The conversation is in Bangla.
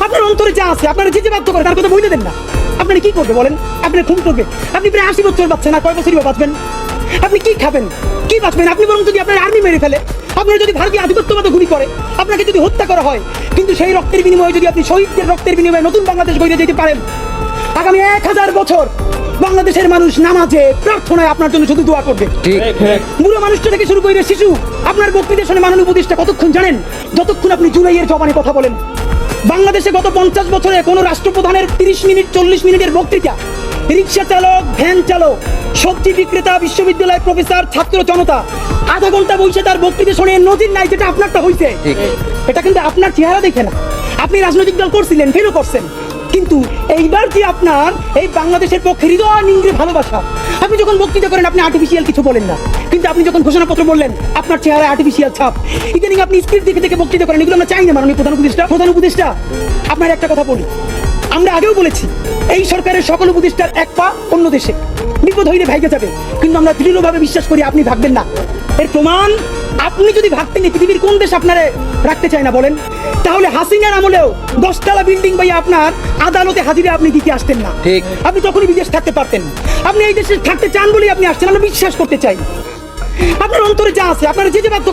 আপনার অন্তরে যা আছে, আপনারা যে বাধ্য করে তার কথা বইতে দেন না। আপনারা কি করবে বলেন? আপনার খুন করবে। আপনি প্রায় 80 বছর বাঁচছেন, আর কয় বছরই বাঁচবেন? আপনি কি খাবেন, কি বাঁচবেন? আপনি বরং যদি আপনার আর্মি মেরে ফেলে, আপনার যদি ভারতীয় আধিপত্যবাদ গুলি করে, আপনাকে যদি হত্যা করা হয়, কিন্তু সেই রক্তের বিনিময়ে যদি আপনি শহীদদের রক্তের বিনিময়ে নতুন বাংলাদেশ গড়ে যেতে পারেন, আগামী 1000 বছর বাংলাদেশের মানুষ নামাজে প্রার্থনায় আপনার জন্য শুধু দোয়া করবে। বুড়ো মানুষটা থেকে শুরু করে শিশু আপনার বক্তৃতা শুনে মাননীয় উপদেষ্টা কতক্ষণ জানেন? যতক্ষণ আপনি জুলাইয়ের জবানে কথা বলেন। বাংলাদেশে গত 50 বছরে কোন রাষ্ট্রপ্রধানের 30 মিনিট 40 মিনিটের বক্তৃতা, রিক্সা চালক, ভ্যান চালক, সবজি বিক্রেতা, বিশ্ববিদ্যালয় প্রফেসর, ছাত্র জনতা আধা ঘন্টা বসে তার বক্তৃতা শুনে নজির নাই, যেটা আপনারটা হইছে। এটা কিন্তু আপনার চেহারা দেখে না। আপনি রাজনৈতিক দল করছিলেন, ফেরও করছেন, কিন্তু এইবার যে আপনার এই বাংলাদেশের পক্ষে হৃদয় নিংড়ে ভালোবাসা, আপনি যখন বক্তৃতা করেন আপনি আর্টিফিশিয়াল কিছু বলেন না, কিন্তু আপনি যখন ঘোষণাপত্র বললেন আপনার চেহারায় আর্টিফিশিয়াল ছাপ। ইদানিং আপনি স্ক্রিপ্ট দেখে দেখে বক্তৃতা করেন, এগুলো আমরা চাই না। মাননীয় প্রধান উপদেষ্টা আপনার একটা কথা বলি, আমরা আগেও বলেছি এই সরকারের সকল উপদেষ্টার এক পা অন্য দেশে, বিপদ হইলে ভাইকে যাবে, কিন্তু আমরা দৃঢ়ভাবে বিশ্বাস করি আপনি ভাগবেন না। এর প্রমাণ, আপনি যদি ভাগতেন পৃথিবীর কোন দেশ আপনারে রাখতে চায় না বলেন? তাহলে হাসিনার আমলেও 10 তলা বিল্ডিং ভাই আপনার আদালতে হাজিরে আপনি দিতে আসতেন না। আপনি তখনই বিদেশ থাকতে পারতেন। আপনি এই দেশে থাকতে চান বলেই আপনি আসছেন, আমরা বিশ্বাস করতে চাই। আপনার অন্তরে যা আছে, আপনারা যে বাধ্য